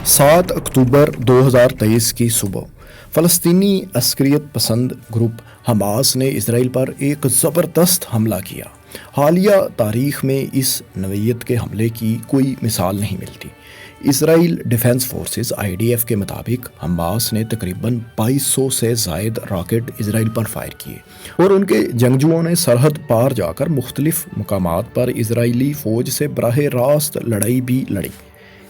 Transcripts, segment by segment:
7 اکتوبر 2023 کی صبح فلسطینی عسکریت پسند گروپ حماس نے اسرائیل پر ایک زبردست حملہ کیا۔ حالیہ تاریخ میں اس نوعیت کے حملے کی کوئی مثال نہیں ملتی۔ اسرائیل ڈیفنس فورسز IDF کے مطابق حماس نے تقریباً 2200 سے زائد راکٹ اسرائیل پر فائر کیے اور ان کے جنگجوؤں نے سرحد پار جا کر مختلف مقامات پر اسرائیلی فوج سے براہ راست لڑائی بھی لڑی۔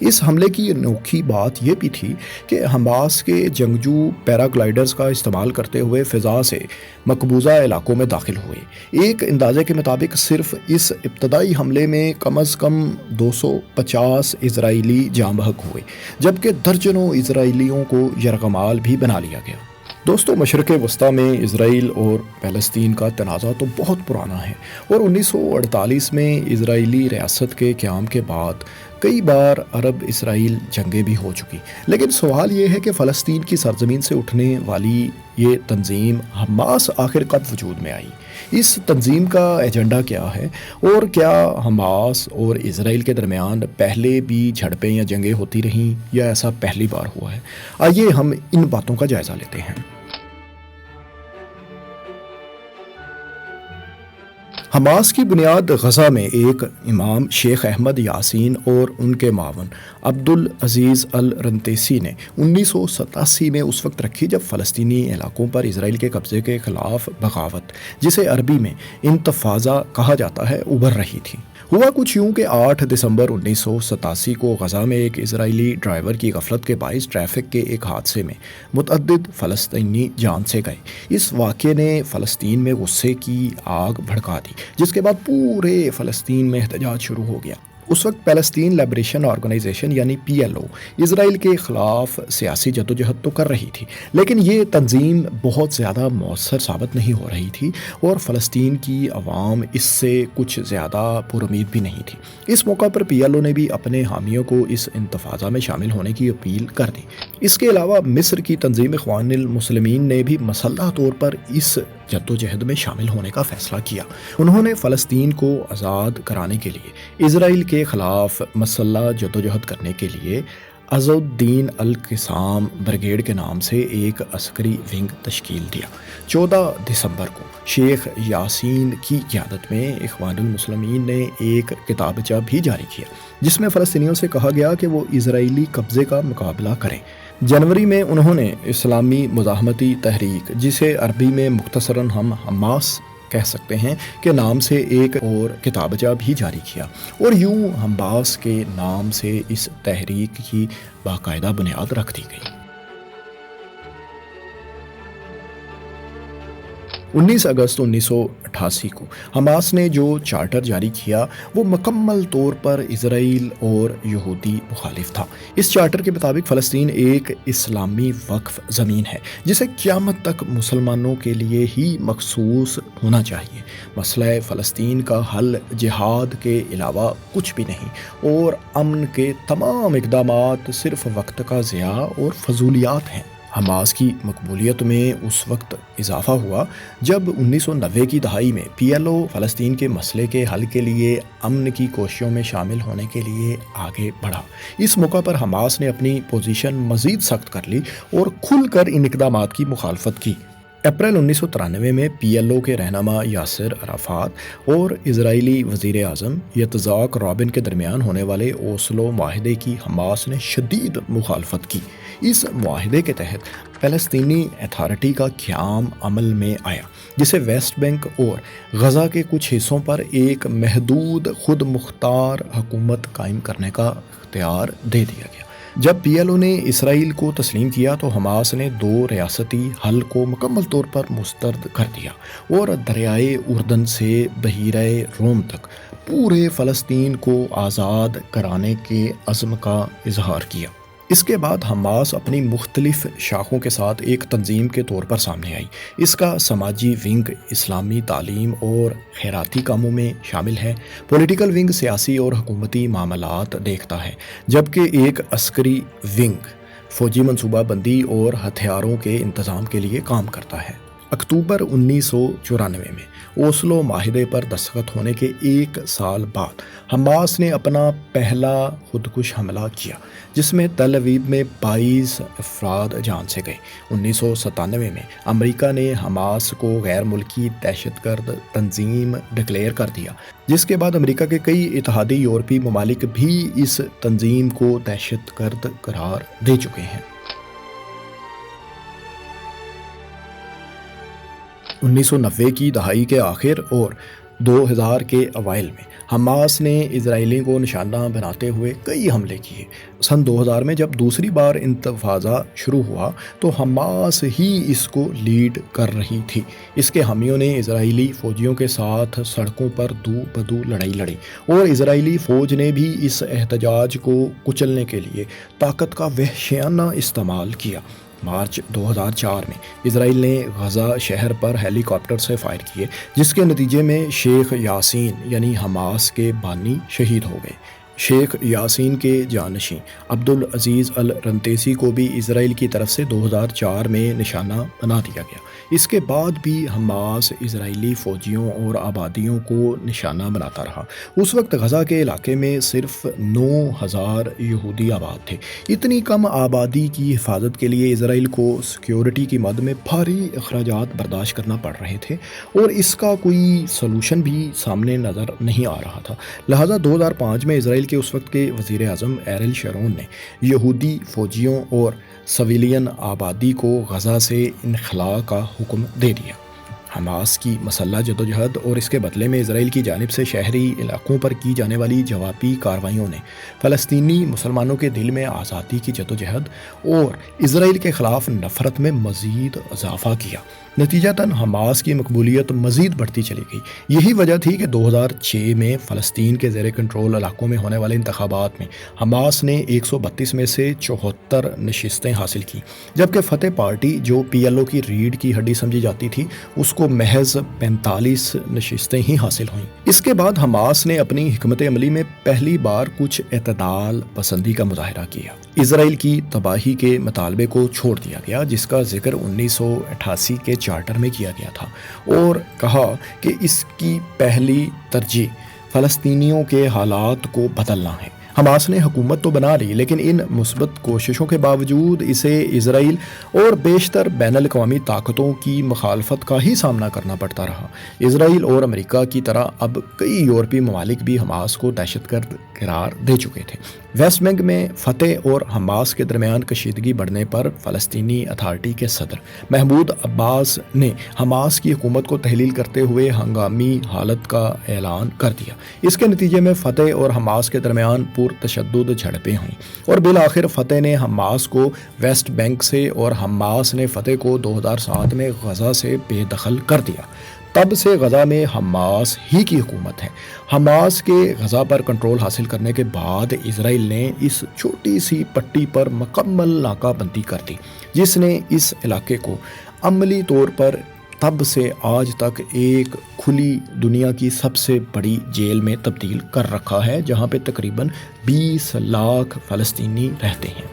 اس حملے کی انوکھی بات یہ بھی تھی کہ حماس کے جنگجو پیراگلائیڈرز کا استعمال کرتے ہوئے فضا سے مقبوضہ علاقوں میں داخل ہوئے۔ ایک اندازے کے مطابق صرف اس ابتدائی حملے میں کم از کم 250 اسرائیلی جاں بحق ہوئے، جبکہ درجنوں اسرائیلیوں کو یرغمال بھی بنا لیا گیا۔ دوستو، مشرق وسطیٰ میں اسرائیل اور فلسطین کا تنازع تو بہت پرانا ہے اور 1948 میں اسرائیلی ریاست کے قیام کے بعد کئی بار عرب اسرائیل جنگیں بھی ہو چکی، لیکن سوال یہ ہے کہ فلسطین کی سرزمین سے اٹھنے والی یہ تنظیم حماس آخر کب وجود میں آئی؟ اس تنظیم کا ایجنڈا کیا ہے اور کیا حماس اور اسرائیل کے درمیان پہلے بھی جھڑپیں یا جنگیں ہوتی رہیں یا ایسا پہلی بار ہوا ہے؟ آئیے ہم ان باتوں کا جائزہ لیتے ہیں۔ حماس کی بنیاد غزہ میں ایک امام شیخ احمد یاسین اور ان کے معاون عبدالعزیز الرنتیسی نے 1987 میں اس وقت رکھی جب فلسطینی علاقوں پر اسرائیل کے قبضے کے خلاف بغاوت، جسے عربی میں انتفاضہ کہا جاتا ہے، ابھر رہی تھی۔ ہوا کچھ یوں کہ 8 دسمبر 1987 کو غزہ میں ایک اسرائیلی ڈرائیور کی غفلت کے باعث ٹریفک کے ایک حادثے میں متعدد فلسطینی جان سے گئے۔ اس واقعے نے فلسطین میں غصے کی آگ بھڑکا دی، جس کے بعد پورے فلسطین میں احتجاج شروع ہو گیا۔ اس وقت پیلسٹین لبریشن آرگنائزیشن یعنی PLO اسرائیل کے خلاف سیاسی جدوجہد تو کر رہی تھی، لیکن یہ تنظیم بہت زیادہ مؤثر ثابت نہیں ہو رہی تھی اور فلسطین کی عوام اس سے کچھ زیادہ پر امید بھی نہیں تھی۔ اس موقع پر PLO نے بھی اپنے حامیوں کو اس انتفاضہ میں شامل ہونے کی اپیل کر دی۔ اس کے علاوہ مصر کی تنظیم اخوان المسلمین نے بھی مسلح طور پر اس جدوجہد میں شامل ہونے کا فیصلہ کیا۔ انہوں نے فلسطین کو آزاد کرانے کے لیے اسرائیل کے خلاف مسلح جدوجہد کرنے کے لیے عز الدین القسام بریگیڈ کے نام سے ایک عسکری ونگ تشکیل دیا۔ 14 دسمبر کو شیخ یاسین کی قیادت میں اخوان المسلمین نے ایک کتابچہ بھی جاری کیا، جس میں فلسطینیوں سے کہا گیا کہ وہ اسرائیلی قبضے کا مقابلہ کریں۔ جنوری میں انہوں نے اسلامی مزاحمتی تحریک، جسے عربی میں مختصراً ہم حماس کہہ سکتے ہیں، کے نام سے ایک اور کتابچہ بھی جاری کیا اور یوں حماس کے نام سے اس تحریک کی باقاعدہ بنیاد رکھ دی گئی۔ 19 اگست 1988 کو حماس نے جو چارٹر جاری کیا وہ مکمل طور پر اسرائیل اور یہودی مخالف تھا۔ اس چارٹر کے مطابق فلسطین ایک اسلامی وقف زمین ہے جسے قیامت تک مسلمانوں کے لیے ہی مخصوص ہونا چاہیے۔ مسئلہ فلسطین کا حل جہاد کے علاوہ کچھ بھی نہیں اور امن کے تمام اقدامات صرف وقت کا ضیاع اور فضولیات ہیں۔ حماس کی مقبولیت میں اس وقت اضافہ ہوا جب 1990 کی دہائی میں PLO فلسطین کے مسئلے کے حل کے لیے امن کی کوششوں میں شامل ہونے کے لیے آگے بڑھا۔ اس موقع پر حماس نے اپنی پوزیشن مزید سخت کر لی اور کھل کر ان اقدامات کی مخالفت کی۔ اپریل 1993 میں PLO کے رہنما یاسر عرفات اور اسرائیلی وزیر اعظم یتزاک رابن کے درمیان ہونے والے اوسلو معاہدے کی حماس نے شدید مخالفت کی۔ اس معاہدے کے تحت فلسطینی اتھارٹی کا قیام عمل میں آیا، جسے ویسٹ بینک اور غزہ کے کچھ حصوں پر ایک محدود خود مختار حکومت قائم کرنے کا اختیار دے دیا گیا۔ جب PLO نے اسرائیل کو تسلیم کیا تو حماس نے 2 ریاستی حل کو مکمل طور پر مسترد کر دیا اور دریائے اردن سے بحیرہ روم تک پورے فلسطین کو آزاد کرانے کے عزم کا اظہار کیا۔ اس کے بعد حماس اپنی مختلف شاخوں کے ساتھ ایک تنظیم کے طور پر سامنے آئی۔ اس کا سماجی ونگ اسلامی تعلیم اور خیراتی کاموں میں شامل ہے، پولیٹیکل ونگ سیاسی اور حکومتی معاملات دیکھتا ہے، جبکہ ایک عسکری ونگ فوجی منصوبہ بندی اور ہتھیاروں کے انتظام کے لیے کام کرتا ہے۔ اکتوبر 1994 میں اوسلو معاہدے پر دستخط ہونے کے ایک سال بعد حماس نے اپنا پہلا خودکش حملہ کیا، جس میں تل ابیب میں 22 افراد جان سے گئے۔ 1997 میں امریکہ نے حماس کو غیر ملکی دہشت گرد تنظیم ڈکلیئر کر دیا، جس کے بعد امریکہ کے کئی اتحادی یورپی ممالک بھی اس تنظیم کو دہشت گرد قرار دے چکے ہیں۔ 1990 کی دہائی کے آخر اور 2000 کے اوائل میں حماس نے اسرائیلیوں کو نشانہ بناتے ہوئے کئی حملے کیے۔ سن 2000 میں جب دوسری بار انتفاضہ شروع ہوا تو حماس ہی اس کو لیڈ کر رہی تھی۔ اس کے حامیوں نے اسرائیلی فوجیوں کے ساتھ سڑکوں پر دو بدو لڑائی لڑی اور اسرائیلی فوج نے بھی اس احتجاج کو کچلنے کے لیے طاقت کا وحشیانہ استعمال کیا۔ مارچ 2004 میں اسرائیل نے غزہ شہر پر ہیلی کاپٹر سے فائر کیے، جس کے نتیجے میں شیخ یاسین یعنی حماس کے بانی شہید ہو گئے۔ شیخ یاسین کے جانشین عبدالعزیز الرنتیسی کو بھی اسرائیل کی طرف سے 2004 میں نشانہ بنا دیا گیا۔ اس کے بعد بھی حماس اسرائیلی فوجیوں اور آبادیوں کو نشانہ بناتا رہا۔ اس وقت غزہ کے علاقے میں صرف 9000 یہودی آباد تھے۔ اتنی کم آبادی کی حفاظت کے لیے اسرائیل کو سیکیورٹی کی مد میں بھاری اخراجات برداشت کرنا پڑ رہے تھے اور اس کا کوئی سلوشن بھی سامنے نظر نہیں آ رہا تھا۔ لہٰذا 2005 میں اسرائیل کے اس وقت کے وزیر اعظم ایرل شارون نے یہودی فوجیوں اور سویلین آبادی کو غزہ سے انخلاء کا حکم دے دیا۔ حماس کی مسلح جدوجہد اور اس کے بدلے میں اسرائیل کی جانب سے شہری علاقوں پر کی جانے والی جوابی کارروائیوں نے فلسطینی مسلمانوں کے دل میں آزادی کی جدوجہد اور اسرائیل کے خلاف نفرت میں مزید اضافہ کیا۔ نتیجتاً حماس کی مقبولیت مزید بڑھتی چلی گئی۔ یہی وجہ تھی کہ 2006 میں فلسطین کے زیر کنٹرول علاقوں میں ہونے والے انتخابات میں حماس نے 132 میں سے 74 نشستیں حاصل کی، جبکہ فتح پارٹی جو PLO کی ریڑھ کی ہڈی سمجھی جاتی تھی اس کو محض 45 نشستیں ہی حاصل ہوئیں۔ اس کے بعد حماس نے اپنی حکمت عملی میں پہلی بار کچھ اعتدال پسندی کا مظاہرہ کیا۔ اسرائیل کی تباہی کے مطالبے کو چھوڑ دیا گیا، جس کا ذکر 1988 کے چارٹر میں کیا گیا تھا، اور کہا کہ اس کی پہلی ترجیح فلسطینیوں کے حالات کو بدلنا ہے۔ حماس نے حکومت تو بنا لی، لیکن ان مثبت کوششوں کے باوجود اسے اسرائیل اور بیشتر بین الاقوامی طاقتوں کی مخالفت کا ہی سامنا کرنا پڑتا رہا۔ اسرائیل اور امریکہ کی طرح اب کئی یورپی ممالک بھی حماس کو دہشت گرد قرار دے چکے تھے۔ ویسٹ بینک میں فتح اور حماس کے درمیان کشیدگی بڑھنے پر فلسطینی اتھارٹی کے صدر محمود عباس نے حماس کی حکومت کو تحلیل کرتے ہوئے ہنگامی حالت کا اعلان کر دیا۔ اس کے نتیجے میں فتح اور حماس کے درمیان پرتشدد جھڑپیں ہوئیں اور بالآخر فتح نے حماس کو ویسٹ بینک سے اور حماس نے فتح کو 2007 میں غزہ سے بے دخل کر دیا۔ تب سے غزہ میں حماس ہی کی حکومت ہے۔ حماس کے غزہ پر کنٹرول حاصل کرنے کے بعد اسرائیل نے اس چھوٹی سی پٹی پر مکمل ناکہ بندی کر دی، جس نے اس علاقے کو عملی طور پر تب سے آج تک ایک کھلی دنیا کی سب سے بڑی جیل میں تبدیل کر رکھا ہے، جہاں پہ تقریباً 20 لاکھ فلسطینی رہتے ہیں۔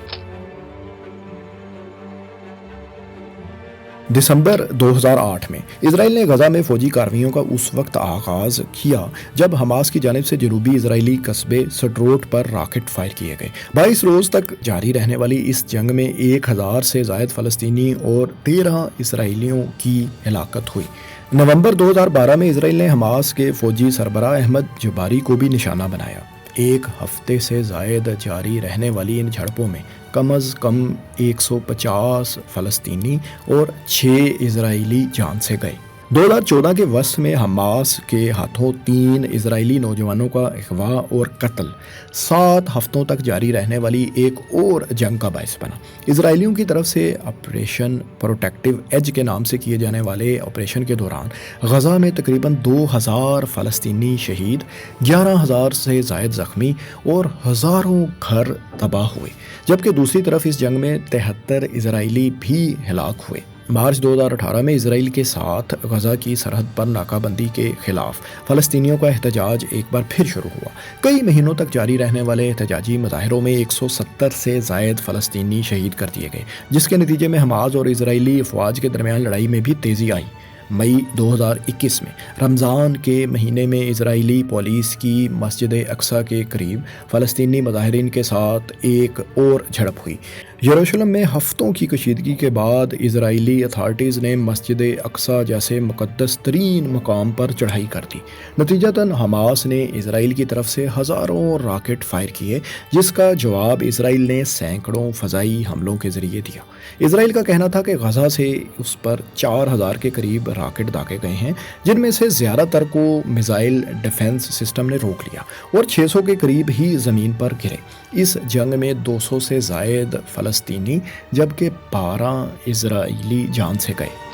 دسمبر 2008 میں اسرائیل نے غزہ میں فوجی کارروائیوں کا اس وقت آغاز کیا جب حماس کی جانب سے جنوبی اسرائیلی قصبے سٹروٹ پر راکٹ فائر کیے گئے۔ 22 روز تک جاری رہنے والی اس جنگ میں 1000 سے زائد فلسطینی اور 13 اسرائیلیوں کی ہلاکت ہوئی۔ نومبر 2012 میں اسرائیل نے حماس کے فوجی سربراہ احمد جباری کو بھی نشانہ بنایا۔ ایک ہفتے سے زائد جاری رہنے والی ان جھڑپوں میں کم از کم 150 فلسطینی اور 6 اسرائیلی جان سے گئے۔ 2014 کے وسط میں حماس کے ہاتھوں 3 اسرائیلی نوجوانوں کا اغوا اور قتل 7 ہفتوں تک جاری رہنے والی ایک اور جنگ کا باعث بنا۔ اسرائیلیوں کی طرف سے آپریشن پروٹیکٹیو ایج کے نام سے کیے جانے والے آپریشن کے دوران غزہ میں تقریباً 2000 فلسطینی شہید، 11000 سے زائد زخمی اور ہزاروں گھر تباہ ہوئے، جبکہ دوسری طرف اس جنگ میں 73 اسرائیلی بھی ہلاک ہوئے۔ مارچ 2018 میں اسرائیل کے ساتھ غزہ کی سرحد پر ناکہ بندی کے خلاف فلسطینیوں کا احتجاج ایک بار پھر شروع ہوا۔ کئی مہینوں تک جاری رہنے والے احتجاجی مظاہروں میں 170 سے زائد فلسطینی شہید کر دیے گئے، جس کے نتیجے میں حماس اور اسرائیلی افواج کے درمیان لڑائی میں بھی تیزی آئی۔ مئی 2021 میں رمضان کے مہینے میں اسرائیلی پولیس کی مسجد اقصی کے قریب فلسطینی مظاہرین کے ساتھ ایک اور جھڑپ ہوئی۔ یروشلم میں ہفتوں کی کشیدگی کے بعد اسرائیلی اتھارٹیز نے مسجد اقصی جیسے مقدس ترین مقام پر چڑھائی کر دی۔ نتیجتاً حماس نے اسرائیل کی طرف سے ہزاروں راکٹ فائر کیے، جس کا جواب اسرائیل نے سینکڑوں فضائی حملوں کے ذریعے دیا۔ اسرائیل کا کہنا تھا کہ غزہ سے اس پر 4000 کے قریب راکٹ داغے گئے ہیں، جن میں سے زیادہ تر کو میزائل ڈیفنس سسٹم نے روک لیا اور 600 کے قریب ہی زمین پر گرے۔ اس جنگ میں 200 سے زائد فلسطینی جبکہ 12 اسرائیلی جان سے گئے۔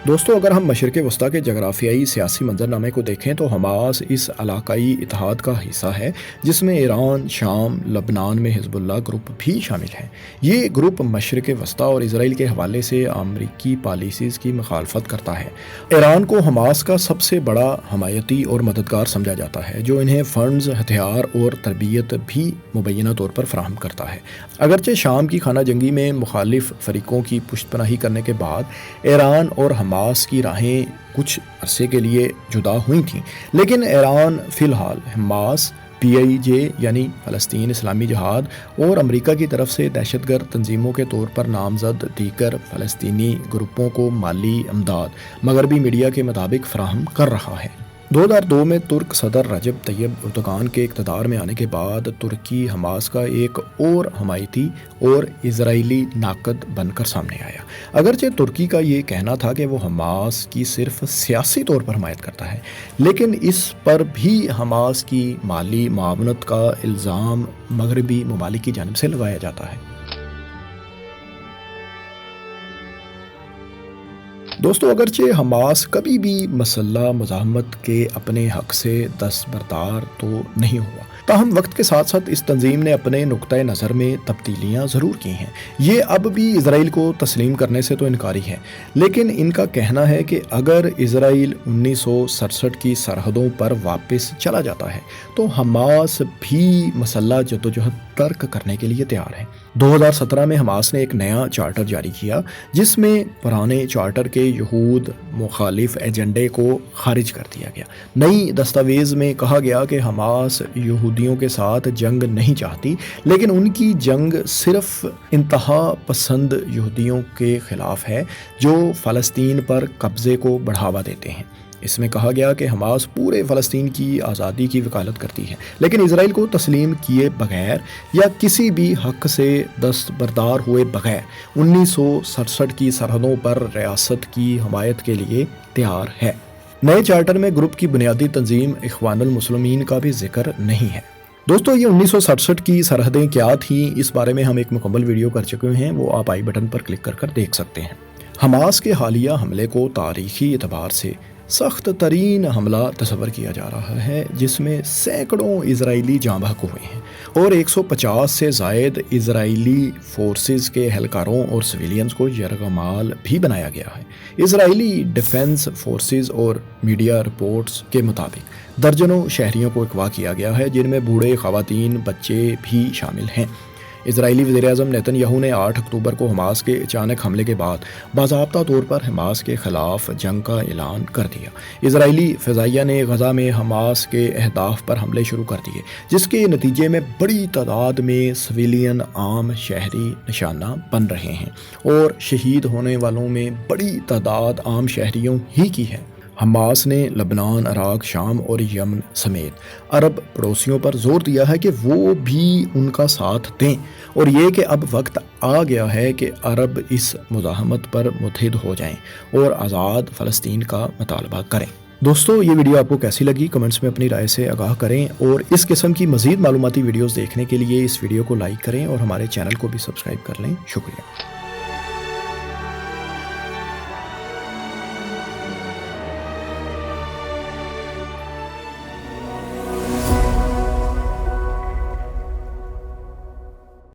دوستو، اگر ہم مشرق وسطیٰ کے جغرافیائی سیاسی منظرنامے کو دیکھیں تو حماس اس علاقائی اتحاد کا حصہ ہے، جس میں ایران، شام، لبنان میں حزب اللہ گروپ بھی شامل ہیں۔ یہ گروپ مشرق وسطیٰ اور اسرائیل کے حوالے سے امریکی پالیسیز کی مخالفت کرتا ہے۔ ایران کو حماس کا سب سے بڑا حمایتی اور مددگار سمجھا جاتا ہے، جو انہیں فنڈز، ہتھیار اور تربیت بھی مبینہ طور پر فراہم کرتا ہے۔ اگرچہ شام کی خانہ جنگی میں مخالف فریقوں کی پشت پناہی کرنے کے بعد ایران اور حماس کی راہیں کچھ عرصے کے لیے جدا ہوئی تھیں، لیکن ایران فی الحال حماس، PIJ یعنی فلسطین اسلامی جہاد اور امریکہ کی طرف سے دہشت گرد تنظیموں کے طور پر نامزد دیگر فلسطینی گروپوں کو مالی امداد مغربی میڈیا کے مطابق فراہم کر رہا ہے۔ 2002 میں ترک صدر رجب طیب اردوغان کے اقتدار میں آنے کے بعد ترکی حماس کا ایک اور حمایتی اور اسرائیلی ناقد بن کر سامنے آیا۔ اگرچہ ترکی کا یہ کہنا تھا کہ وہ حماس کی صرف سیاسی طور پر حمایت کرتا ہے، لیکن اس پر بھی حماس کی مالی معاونت کا الزام مغربی ممالک کی جانب سے لگایا جاتا ہے۔ دوستو، اگرچہ حماس کبھی بھی مسلح مزاحمت کے اپنے حق سے دستبردار تو نہیں ہوا، تاہم وقت کے ساتھ ساتھ اس تنظیم نے اپنے نقطۂ نظر میں تبدیلیاں ضرور کی ہیں۔ یہ اب بھی اسرائیل کو تسلیم کرنے سے تو انکاری ہے، لیکن ان کا کہنا ہے کہ اگر اسرائیل 1967 کی سرحدوں پر واپس چلا جاتا ہے تو حماس بھی مسلح جدوجہد ترک کرنے کے لیے تیار ہے۔ 2017 میں حماس نے ایک نیا چارٹر جاری کیا، جس میں پرانے چارٹر کے یہود مخالف ایجنڈے کو خارج کر دیا گیا۔ نئی دستاویز میں کہا گیا کہ حماس یہودیوں کے ساتھ جنگ نہیں چاہتی، لیکن ان کی جنگ صرف انتہا پسند یہودیوں کے خلاف ہے جو فلسطین پر قبضے کو بڑھاوا دیتے ہیں۔ اس میں کہا گیا کہ حماس پورے فلسطین کی آزادی کی وکالت کرتی ہے، لیکن اسرائیل کو تسلیم کیے بغیر یا کسی بھی حق سے دستبردار ہوئے بغیر 1967 کی سرحدوں پر ریاست کی حمایت کے لیے تیار ہے۔ نئے چارٹر میں گروپ کی بنیادی تنظیم اخوان المسلمین کا بھی ذکر نہیں ہے۔ دوستو، یہ 1967 کی سرحدیں کیا تھیں، اس بارے میں ہم ایک مکمل ویڈیو کر چکے ہیں، وہ آپ آئی بٹن پر کلک کر دیکھ سکتے ہیں۔ حماس کے حالیہ حملے کو تاریخی اعتبار سے سخت ترین حملہ تصور کیا جا رہا ہے، جس میں سینکڑوں اسرائیلی جاں بحق ہوئے ہیں اور 150 سے زائد اسرائیلی فورسز کے اہلکاروں اور سویلینز کو یرغمال بھی بنایا گیا ہے۔ اسرائیلی ڈیفنس فورسز اور میڈیا رپورٹس کے مطابق درجنوں شہریوں کو اغوا کیا گیا ہے، جن میں بوڑھے، خواتین، بچے بھی شامل ہیں۔ اسرائیلی وزیراعظم نیتن یاہو نے 8 اکتوبر کو حماس کے اچانک حملے کے بعد باضابطہ طور پر حماس کے خلاف جنگ کا اعلان کر دیا۔ اسرائیلی فضائیہ نے غزہ میں حماس کے اہداف پر حملے شروع کر دیے، جس کے نتیجے میں بڑی تعداد میں سویلین عام شہری نشانہ بن رہے ہیں اور شہید ہونے والوں میں بڑی تعداد عام شہریوں ہی کی ہے۔ حماس نے لبنان، عراق، شام اور یمن سمیت عرب پڑوسیوں پر زور دیا ہے کہ وہ بھی ان کا ساتھ دیں، اور یہ کہ اب وقت آ گیا ہے کہ عرب اس مزاحمت پر متحد ہو جائیں اور آزاد فلسطین کا مطالبہ کریں۔ دوستو، یہ ویڈیو آپ کو کیسی لگی؟ کمنٹس میں اپنی رائے سے آگاہ کریں، اور اس قسم کی مزید معلوماتی ویڈیوز دیکھنے کے لیے اس ویڈیو کو لائک کریں اور ہمارے چینل کو بھی سبسکرائب کر لیں۔ شکریہ۔